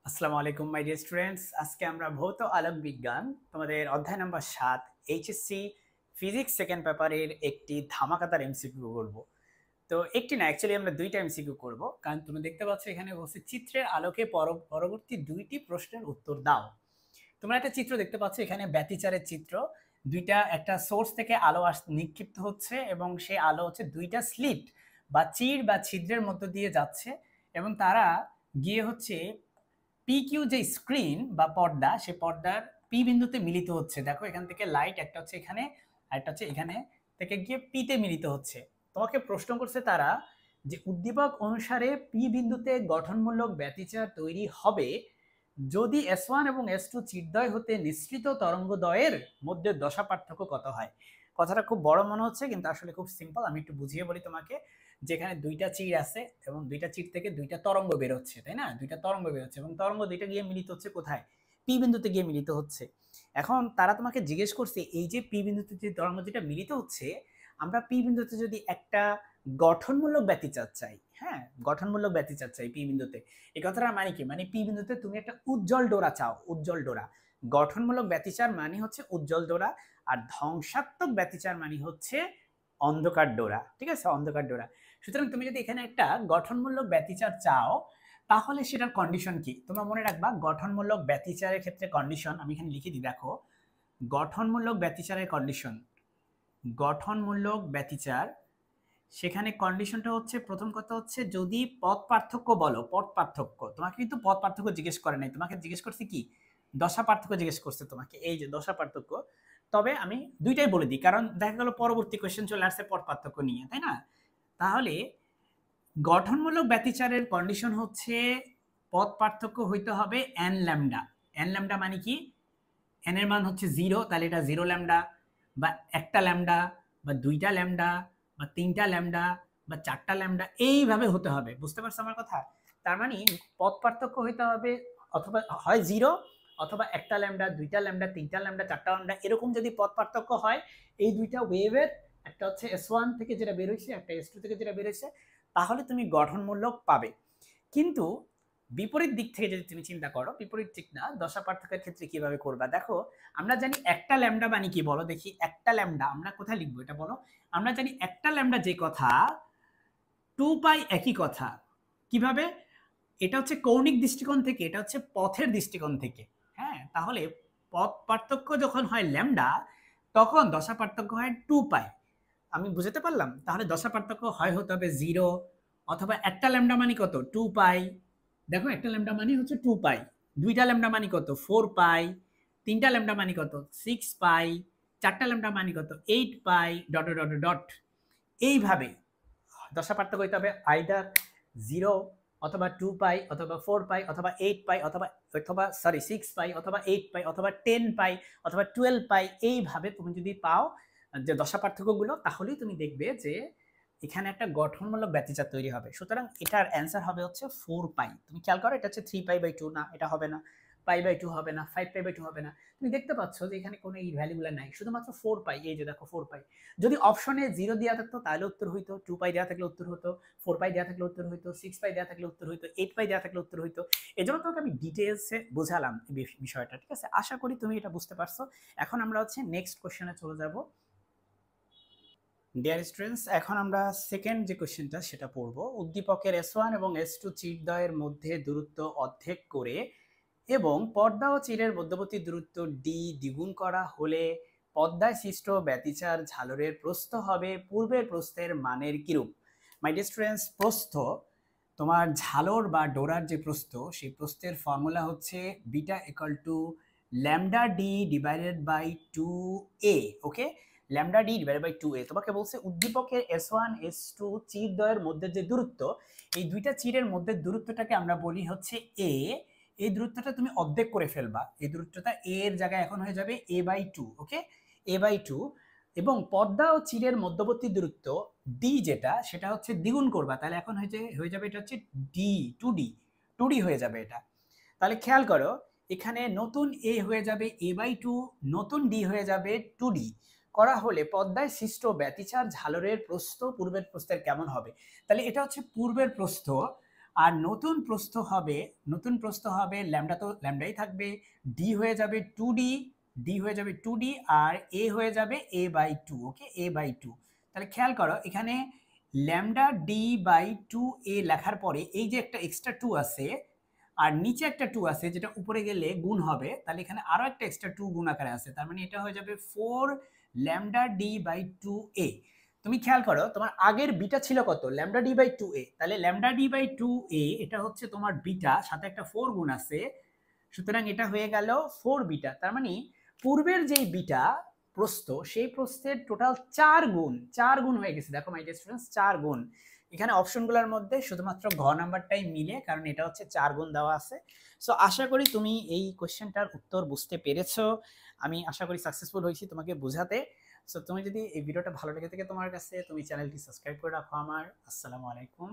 আসসালামু আলাইকুম my dear students. আজকে আমরা ভৌত আলোক বিজ্ঞান তোমাদের অধ্যায় নাম্বার ৭ এইচএসসি ফিজিক্স সেকেন্ড পেপারের একটি ধামাকাদার এমসিকিউ করব। তো একটি না, অ্যাকচুয়ালি আমরা দুইটা এমসিকিউ করব, কারণ তুমি দেখতে পাচ্ছ এখানে বলছে চিত্রের আলোকে পরবর্তী দুইটি প্রশ্নের উত্তর দাও। তোমরা একটা চিত্র দেখতে পাচ্ছ, এখানে ব্যতিচারের চিত্র। দুইটা একটা সোর্স থেকে আলো নিক্ষিপ্ত হচ্ছে এবং সেই আলো হচ্ছে দুইটা স্লিট বা চির বা ছিদ্রের মধ্য দিয়ে যাচ্ছে এবং তারা গিয়ে হচ্ছে পি কিউ যে স্ক্রিন বা পর্দা, সে পর্দার পি বিন্দুতে মিলিত হচ্ছে। দেখো এখান থেকে লাইট একটা হচ্ছে এখানে আর একটা হচ্ছে এখানে থেকে গিয়ে পিতে মিলিত হচ্ছে। তোমাকে প্রশ্ন করছে তারা যে উদ্দীপক অনুসারে পি বিন্দুতে গঠনমূলক ব্যতিচার তৈরি হবে যদি S1 এবং S2 চিরদ্বয় হতে নিঃসৃত তরঙ্গদ্বয়ের মধ্যে দশা পার্থক্য কত হয়। কথাটা খুব বড় মনে হচ্ছে, কিন্তু আসলে খুব সিম্পল। আমি একটু বুঝিয়ে বলি তোমাকে। যেখানে দুইটা চির আছে এবং দুইটা চির থেকে দুইটা তরঙ্গ বের হচ্ছে, তাই না? দুইটা তরঙ্গ বের হচ্ছে এবং তরঙ্গ দুইটা গিয়ে মিলিত হচ্ছে কোথায়? পি বিন্দুতে গিয়ে মিলিত হচ্ছে। এখন তারা তোমাকে জিজ্ঞেস করছে এই যে পি বিন্দুতে যে তরঙ্গ দুইটা মিলিত হচ্ছে, আমরা পি বিন্দুতে যদি একটা গঠনমূলক ব্যতিচার চাই, হ্যাঁ, গঠনমূলক ব্যতিচার চাই পি বিন্দুতে, এই কথাটা মানে কি? মানে পি বিন্দুতে তুমি একটা উজ্জ্বল ডোরা চাও, উজ্জ্বল ডোরা। গঠনমূলক ব্যতিচার মানে হচ্ছে উজ্জ্বল ডোরা, আর ধ্বংসাত্মক ব্যতিচার মানে হচ্ছে অন্ধকার ডোরা। ঠিক আছে, অন্ধকার ডোরা। সুতরাং তুমি যদি এখানে একটা গঠনমূলক ব্যতিচার চাও, তাহলে সেটার কন্ডিশন কি তোমরা মনে রাখবা। গঠনমূলক ব্যতিচারের ক্ষেত্রে কন্ডিশন আমি এখানে লিখে দিই, দেখো। গঠনমূলক ব্যতিচারের কন্ডিশন, গঠনমূলক ব্যতিচার, সেখানে কন্ডিশনটা হচ্ছে, প্রথম কথা হচ্ছে যদি পথ পার্থক্য বলো, পথ পার্থক্য। তোমাকে কিন্তু পথ পার্থক্য জিজ্ঞেস করে নাই, তোমাকে জিজ্ঞেস করছে কি? দশা পার্থক্য জিজ্ঞেস করছে তোমাকে, এই যে দশা পার্থক্য। তবে আমি দুইটাই বলে দিই, কারণ দেখা গেল পরবর্তী কোয়েশ্চেন চলে আসছে পথ পার্থক্য নিয়ে, তাই না? তাহলে গঠনমূলক ব্যতিচারের কন্ডিশন হচ্ছে পথ পার্থক্য হইতে হবে এন ল্যামডা। এন ল্যামডা মানে কি? এন এর মান হচ্ছে 0, তাহলে এটা 0 ল্যামডা, বা একটা ল্যামডা, বা দুইটা ল্যামডা, বা তিনটা ল্যামডা, বা চারটা ল্যামডা, এইভাবে হতে হবে। বুঝতে পারছো আমার কথা? তার মানে পথ পার্থক্য হইতে হবে অথবা হয় 0, অথবা একটা ল্যামডা, দুইটা ল্যামডা, তিনটা ল্যামডা, চারটা ল্যামডা, এরকম যদি পথ পার্থক্য হয় এই দুইটা ওয়েভের, একটা হচ্ছে S1 থেকে যেটা বের হয়েছে, একটা S2 থেকে যেটা বের হয়েছে, তাহলে তুমি গঠনমূলক পাবে। কিন্তু বিপরীত দিক থেকে যদি তুমি চিন্তা করো, বিপরীত দিক না, দশা পার্থক্যের ক্ষেত্রে কিভাবে করবা? দেখো, আমরা জানি একটা ল্যামডা মানে কি, বলো দেখি। একটা ল্যামডা আমরা কোথায় লিখবো এটা বলো। আমরা জানি একটা ল্যামডা যে কথা, 2 পাই একই কথা। কিভাবে? এটা হচ্ছে কৌণিক দৃষ্টিকোণ থেকে, এটা হচ্ছে পথের দৃষ্টিকোণ থেকে। হ্যাঁ, তাহলে পথ পার্থক্য যখন হয় ল্যামডা, তখন দশা পার্থক্য হয় 2 পাই। আমি বুঝতে পারলাম? তাহলে দশা পার্থক্য হয় হতে হবে 0, অথবা একটা ল্যামডা মানে কত? 2 পাই। দেখো একটা ল্যামডা মানে হচ্ছে 2 পাই, দুইটা ল্যামডা মানে কত? 4 পাই, তিনটা ল্যামডা মানে কত? 6 পাই, চারটা ল্যামডা মানে কত? 8 পাই, ডট ডট ডট ডট। এইভাবে দশা পার্থক্য হইতে হবে আইদার 0, অথবা 2 পাই, অথবা 4 পাই, অথবা 8 পাই, অথবা অথবা সরি 6 পাই, অথবা 8 পাই, অথবা 10 পাই, অথবা 12 পাই। এইভাবে তুমি যদি পাও যে দশা পার্থক্যগুলো, তাহলেই তুমি দেখবে যে এখানে একটা গঠনমূলক ব্যতিচার তৈরি হবে। সুতরাং এটার অ্যান্সার হবে হচ্ছে 4 পাই। তুমি খেয়াল করো, এটা হচ্ছে 3 পাই/2, না এটা হবে না। পাই/2 হবে না, 5 পাই/2 হবে না। তুমি দেখতে পাচ্ছ যে এখানে কোনো এই ভ্যালুগুলো নাই, শুধুমাত্র 4 পাই। এই যে দেখো 4 পাই। যদি অপশনে 0 দেওয়া থাকতো তাহলে উত্তর হইতো, 2 পাই দেওয়া থাকলে উত্তর হতো, 4 পাই দেওয়া থাকলে উত্তর হইতো, 6 পাই দেওয়া থাকলে উত্তর হইতো, 8 পাই দেওয়া থাকলে উত্তর হইতো। এজন্য তোমাকে আমি ডিটেলসে বোঝালাম বিষয়টা, ঠিক আছে? আশা করি তুমি এটা বুঝতে পারছো। এখন আমরা হচ্ছে নেক্সট কোশ্চেনে চলে যাব। ডিয়ার স্টুডেন্টস, এখন আমরা সেকেন্ড যে কোশ্চেনটা সেটা পড়ব। উদ্দীপকের S1 এবং S2 চিরদ্বয়ের মধ্যে দূরত্ব অর্ধেক করে এবং পর্দা ও চিরের মধ্যবর্তী দূরত্ব d দ্বিগুণ করা হলে পর্দায় সৃষ্ট ব্যতিচার ঝালরের প্রস্থ হবে পূর্বের প্রস্থের মানের কিরূপ? মাই ডিয়ার স্টুডেন্টস, প্রস্থ, তোমার ঝালর বা ডোরার যে প্রস্থ, সেই প্রস্থের ফর্মুলা হচ্ছে beta equal to lambda D divided by 2a। Okay, lambda D divided by 2a। তোমাকে বলছে উদ্দীপকের S1 S2 চিরদ্বয়ের মধ্যে যে দূরত্ব, এই দুইটা চিরের মধ্যে দূরত্বটাকে আমরা বলি হচ্ছে a। এই দূরত্বটা তুমি অর্ধেক করে ফেলবা, এই দূরত্বটা a এর জায়গায় এখন হয়ে যাবে a/2। ওকে, a/2। এবং পর্দা ও চিরের মধ্যবর্তী দূরত্ব d যেটা, সেটা হচ্ছে দ্বিগুণ করবা, তাহলে এখন হয়ে যাবে এটা হচ্ছে d, 2d হয়ে যাবে এটা। তাহলে খেয়াল করো, এখানে নতুন a হয়ে যাবে a/2, নতুন d হয়ে যাবে 2d করা হলে পর্দায় সৃষ্ট ব্যতিচার ঝালরের প্রস্থ পূর্বের প্রস্থের কেমন হবে? তাহলে এটা হচ্ছে পূর্বের প্রস্থ, আর নতুন প্রস্থ হবে ল্যামডা, তো ল্যামডাই থাকবে, ডি হয়ে যাবে 2d, আর এ হয়ে যাবে a/2। ওকে, a/2। তাহলে খেয়াল করো এখানে ল্যামডা d/2a লেখার পরে এই যে একটা এক্সট্রা 2 আছে আর নিচে একটা 2 আছে যেটা উপরে গেলে গুণ হবে, তাহলে এখানে আরো একটা এক্সট্রা 2 গুণ আকারে আছে, তার মানে এটা হয়ে যাবে 4 ল্যামডা d/2a। তুমি খেয়াল করো তোমার আগের বিটা ছিল কত, ল্যামডা d/2a, তাহলে ল্যামডা d/2a এটা হচ্ছে তোমার বিটা, সাথে একটা 4 গুণ আছে, সুতরাং এটা হয়ে গেল 4 বিটা। তার মানে পূর্বের যেই বিটা প্রস্থ, সেই প্রস্থের টোটাল 4 গুণ হয়ে গেছে। দেখো মাই ডিয়ার স্টুডেন্টস, 4 গুণ। এখানে অপশনগুলোর মধ্যে শুধুমাত্র ঘ নাম্বারটাই মিলে, কারণ এটা হচ্ছে 4 গুণ দেওয়া আছে। সো আশা করি তুমি এই কোশ্চেনটার উত্তর বুঝতে পেরেছো। আমি আশা করি সাকসেসফুল হয়েছি তোমাকে বোঝাতে। সো তুমি যদি এই ভিডিওটা ভালো লেগে থাকে তোমার কাছে, তুমি চ্যানেলটি সাবস্ক্রাইব করে রাখো আমার। আসসালামু আলাইকুম।